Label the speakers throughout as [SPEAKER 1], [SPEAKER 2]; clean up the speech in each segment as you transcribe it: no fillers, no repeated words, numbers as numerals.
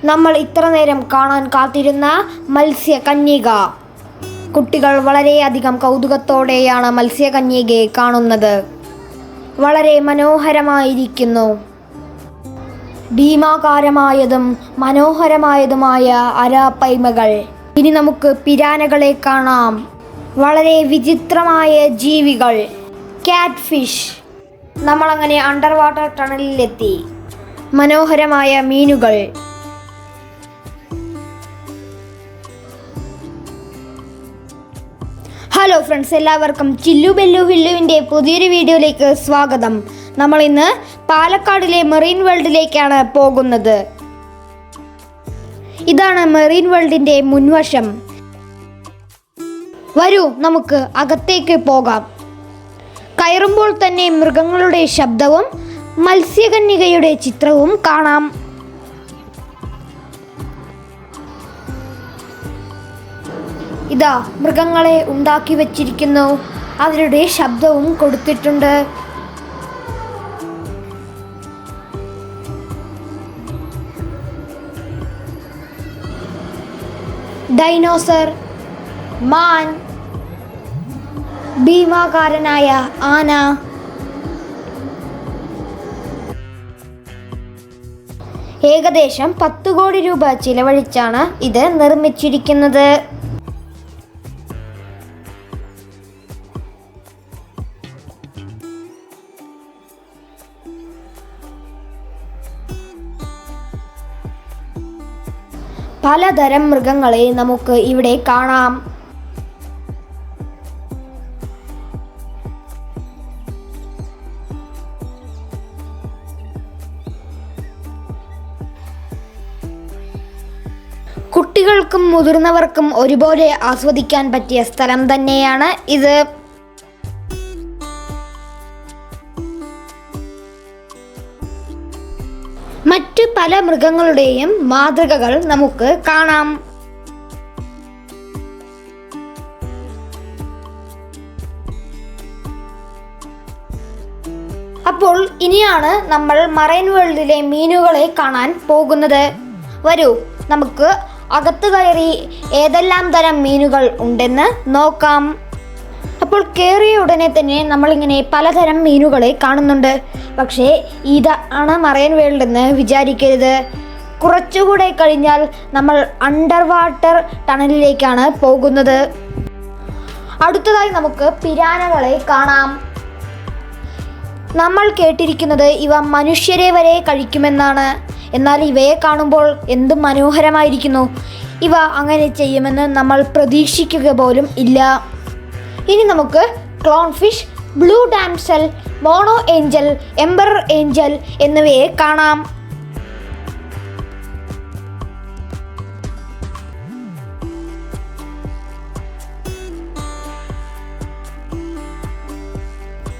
[SPEAKER 1] നമ്മൾ ഇത്ര നേരം കാണാൻ കാത്തിരുന്ന മത്സ്യകന്യക. കുട്ടികൾ വളരെയധികം കൗതുകത്തോടെയാണ് മത്സ്യകന്യകയെ കാണുന്നത്. വളരെ മനോഹരമായിരിക്കുന്നു. ഭീമാകാരമായതും മനോഹരമായതുമായ അരാപ്പൈമകൾ. ഇനി നമുക്ക് പിരാനകളെ കാണാം. വളരെ വിചിത്രമായ ജീവികൾ, ക്യാറ്റ് ഫിഷ്. നമ്മളങ്ങനെ അണ്ടർ വാട്ടർ ടണലിലെത്തി. മനോഹരമായ മീനുകൾ. ഹലോ ഫ്രണ്ട്സ്, എല്ലാവർക്കും ചില്ലു ബെല്ലു ഹില്ലുവിൻ്റെ പുതിയൊരു വീഡിയോയിലേക്ക് സ്വാഗതം. നമ്മൾ ഇന്ന് പാലക്കാടിലെ മെറീൻ വേൾഡിലേക്കാണ് പോകുന്നത്. ഇതാണ് മെറീൻ വേൾഡിൻ്റെ മുൻവശം. വരൂ, നമുക്ക് അകത്തേക്ക് പോകാം. കയറുമ്പോൾ തന്നെ മൃഗങ്ങളുടെ ശബ്ദവും മത്സ്യകന്യകയുടെ ചിത്രവും കാണാം. ഇതാ മൃഗങ്ങളെ ഉണ്ടാക്കി വച്ചിരിക്കുന്നു. അവരുടെ ശബ്ദവും കൊടുത്തിട്ടുണ്ട്. ഡൈനോസർ, മാൻ, ഭീമാകാരനായ ആന. ഏകദേശം 10 കോടി രൂപ ചിലവഴിച്ചാണ് ഇത് നിർമ്മിച്ചിരിക്കുന്നത്. പലതരം മൃഗങ്ങളെ നമുക്ക് ഇവിടെ കാണാം. കുട്ടികൾക്കും മുതിർന്നവർക്കും ഒരുപോലെ ആസ്വദിക്കാൻ പറ്റിയ സ്ഥലം തന്നെയാണ് ഇത്. മറ്റു പല മൃഗങ്ങളുടെയും മാതൃകകൾ നമുക്ക് കാണാം. അപ്പോൾ ഇനിയാണ് നമ്മൾ മറൈൻ വേൾഡിലെ മീനുകളെ കാണാൻ പോകുന്നത്. വരൂ, നമുക്ക് അകത്ത് കയറി ഏതെല്ലാം തരം മീനുകൾ ഉണ്ടെന്ന് നോക്കാം. അപ്പോൾ കയറിയ ഉടനെ തന്നെ നമ്മളിങ്ങനെ പലതരം മീനുകളെ കാണുന്നുണ്ട്. പക്ഷേ ഇതാണ് മറൈൻ വേൾഡ് എന്ന് വിചാരിക്കരുത്. കുറച്ചുകൂടെ കഴിഞ്ഞാൽ നമ്മൾ അണ്ടർ വാട്ടർ ടണലിലേക്കാണ് പോകുന്നത്. അടുത്തതായി നമുക്ക് പിരാനകളെ കാണാം. നമ്മൾ കേട്ടിരിക്കുന്നത് ഇവ മനുഷ്യരെ വരെ കഴിക്കുമെന്നാണ്. എന്നാൽ ഇവയെ കാണുമ്പോൾ എന്ത് മനോഹരമായിരിക്കുന്നു. ഇവ അങ്ങനെ ചെയ്യുമെന്ന് നമ്മൾ പ്രതീക്ഷിക്കുക പോലും ഇല്ല. ഇനി നമുക്ക് clone fish, blue damsel, mono Angel, emperor Angel എന്നിവയെ കാണാം.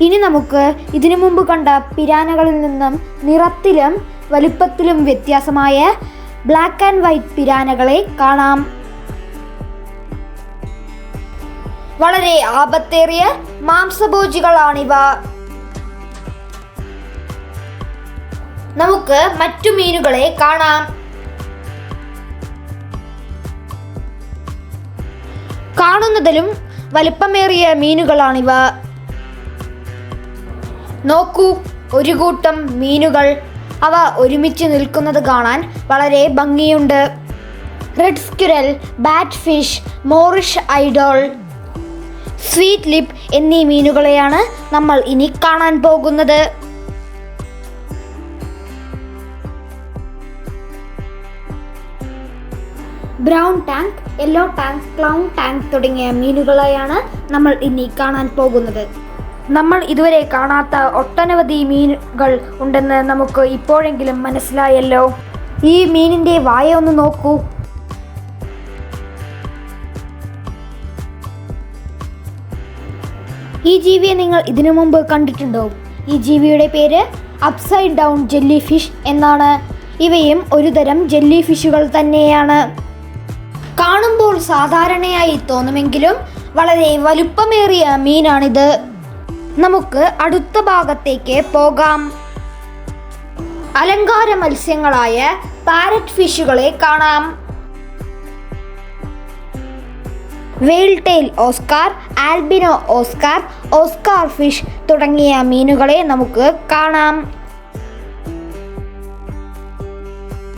[SPEAKER 1] ഇനി നമുക്ക് ഇതിനു മുമ്പ് കണ്ട പിരാനകളിൽ നിന്നും നിറത്തിലും വലിപ്പത്തിലും വ്യത്യാസമായ ബ്ലാക്ക് ആൻഡ് വൈറ്റ് പിരാനകളെ കാണാം. വളരെ ആപത്തേറിയ മാംസഭോജികളാണിവ. നമുക്ക് മറ്റു മീനുകളെ കാണാം. കാണുന്നതിലും വലിപ്പമേറിയ മീനുകളാണിവ. നോക്കൂ, ഒരു കൂട്ടം മീനുകൾ. അവ ഒരുമിച്ച് നിൽക്കുന്നത് കാണാൻ വളരെ ഭംഗിയുണ്ട്. Red squirrel, bat fish, Moorish idol, sweet lip എന്നീ മീനുകളെയാണ് നമ്മൾ ഇനി കാണാൻ പോകുന്നത്. Brown tang, yellow tang, clown tang തുടങ്ങിയ മീനുകളെയാണ് നമ്മൾ ഇനി കാണാൻ പോകുന്നത്. നമ്മൾ ഇതുവരെ കാണാത്ത ഒട്ടനവധി മീനുകൾ ഉണ്ടെന്ന് നമുക്ക് ഇപ്പോഴെങ്കിലും മനസ്സിലായല്ലോ. ഈ മീനിൻ്റെ വായ ഒന്ന് നോക്കൂ. ഈ ജീവിയെ നിങ്ങൾ ഇതിനു മുമ്പ് കണ്ടിട്ടുണ്ടോ? ഈ ജീവിയുടെ പേര് അപ്സൈഡ് ഡൗൺ ജെല്ലി ഫിഷ് എന്നാണ്. ഇവയും ഒരു തരം ജെല്ലി ഫിഷുകൾ തന്നെയാണ്. കാണുമ്പോൾ സാധാരണയായി തോന്നുമെങ്കിലും വളരെ വലുപ്പമേറിയ മീനാണിത്. നമുക്ക് അടുത്ത ഭാഗത്തേക്ക് പോകാം. അലങ്കാര മത്സ്യങ്ങളായ പാരറ്റ് ഫിഷുകളെ കാണാം. Veil tail oscar, albino oscar, oscar fish തുടങ്ങിയ മീനുകളെ നമുക്ക് കാണാം.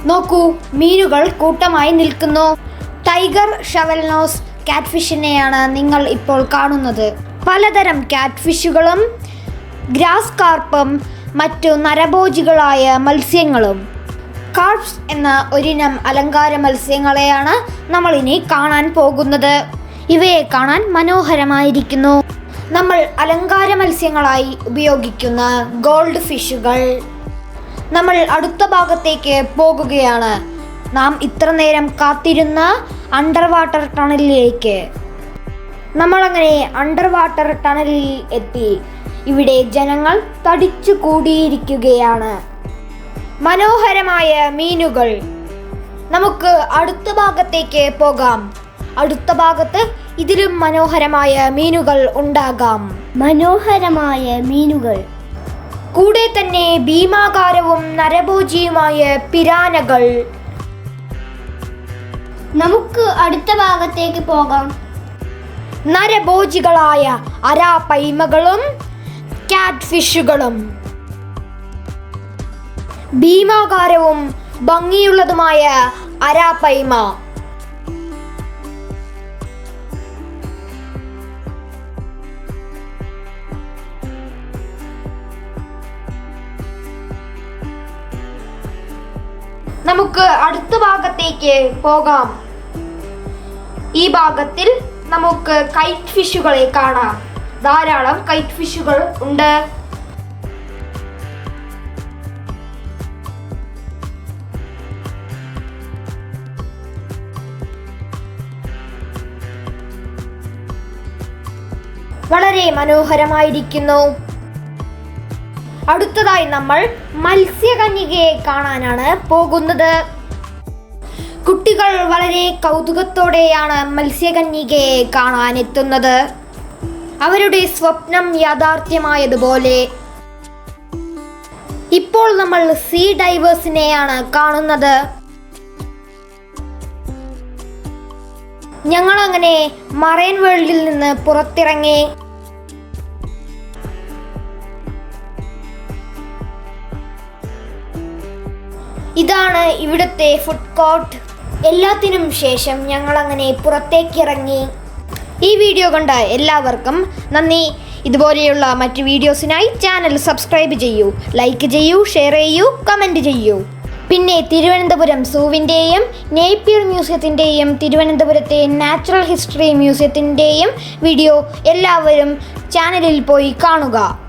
[SPEAKER 1] നോക്കൂ, മീനുകൾ കൂട്ടമായി നിൽക്കുന്നു. ടൈഗർ ഷവൽനോസ് കാറ്റ്ഫിഷിനെയാണ് നിങ്ങൾ ഇപ്പോൾ കാണുന്നത്. പലതരം കാറ്റ്ഫിഷുകളും ഗ്രാസ് കാർപ്പും മറ്റു നരഭോജികളായ മത്സ്യങ്ങളും. കാർപ്സ് എന്ന ഒരിനം അലങ്കാര മത്സ്യങ്ങളെയാണ് നമ്മളിനി കാണാൻ പോകുന്നത്. ഇവയെ കാണാൻ മനോഹരമായിരിക്കുന്നു. നമ്മൾ അലങ്കാര മത്സ്യങ്ങളായി ഉപയോഗിക്കുന്ന ഗോൾഡ് ഫിഷുകൾ. നമ്മൾ അടുത്ത ഭാഗത്തേക്ക് പോകുകയാണ്. നാം ഇത്ര നേരം കാത്തിരുന്ന അണ്ടർ വാട്ടർ ടണലിലേക്ക്. നമ്മളങ്ങനെ അണ്ടർ വാട്ടർ ടണലിൽ എത്തി. ഇവിടെ ജനങ്ങൾ തടിച്ചു കൂടിയിരിക്കുകയാണ്. മനോഹരമായ മീനുകൾ. നമുക്ക് അടുത്ത ഭാഗത്തേക്ക് പോകാം. അടുത്ത ഭാഗത്ത് ഇതിലും മനോഹരമായ മീനുകൾ ഉണ്ടാകാം. മനോഹരമായ മീനുകൾ. കൂടെ തന്നെ ഭീമാകാരവും നരഭോജിയുമായ പിരാനകൾ. നമുക്ക് അടുത്ത ഭാഗത്തേക്ക് പോകാം. നരഭോജികളായ അരാപൈമകളും കാറ്റ് ഫിഷുകളും. ഭീമാകാരവും ഭംഗിയുള്ളതുമായ അരാപൈമ. നമുക്ക് അടുത്ത ഭാഗത്തേക്ക് പോകാം. ഈ ഭാഗത്തിൽ നമുക്ക് കൈറ്റ് ഫിഷുകളെ കാണാം. ധാരാളം കൈറ്റ് ഫിഷുകൾ ഉണ്ട്. വളരെ മനോഹരമായിരിക്കുന്നു. അടുത്തതായി നമ്മൾ മത്സ്യകന്യകയെ കാണാനാണ് പോകുന്നത്. കുട്ടികൾ വളരെ കൗതുകത്തോടെയാണ് മത്സ്യകന്യകയെ കാണാനെത്തുന്നത്. അവരുടെ സ്വപ്നം യാഥാർത്ഥ്യമായതുപോലെ. ഇപ്പോൾ നമ്മൾ സീ ഡൈവേഴ്സിനെയാണ് കാണുന്നത്. ഞങ്ങളങ്ങനെ മറൈൻ വേൾഡിൽ നിന്ന് പുറത്തിറങ്ങി. ഇതാണ് ഇവിടുത്തെ ഫുഡ് കോർട്ട്. എല്ലാത്തിനും ശേഷം ഞങ്ങളങ്ങനെ പുറത്തേക്കിറങ്ങി. ഈ വീഡിയോ കണ്ട എല്ലാവർക്കും നന്ദി. ഇതുപോലെയുള്ള മറ്റ് വീഡിയോസിനായി ചാനൽ സബ്സ്ക്രൈബ് ചെയ്യൂ, ലൈക്ക് ചെയ്യൂ, ഷെയർ ചെയ്യൂ, കമൻറ്റ് ചെയ്യൂ. പിന്നെ തിരുവനന്തപുരം സൂവിൻ്റെയും നേപ്പിയർ മ്യൂസിയത്തിൻ്റെയും തിരുവനന്തപുരത്തെ നാച്ചുറൽ ഹിസ്റ്ററി മ്യൂസിയത്തിൻ്റെയും വീഡിയോ എല്ലാവരും ചാനലിൽ പോയി കാണുക.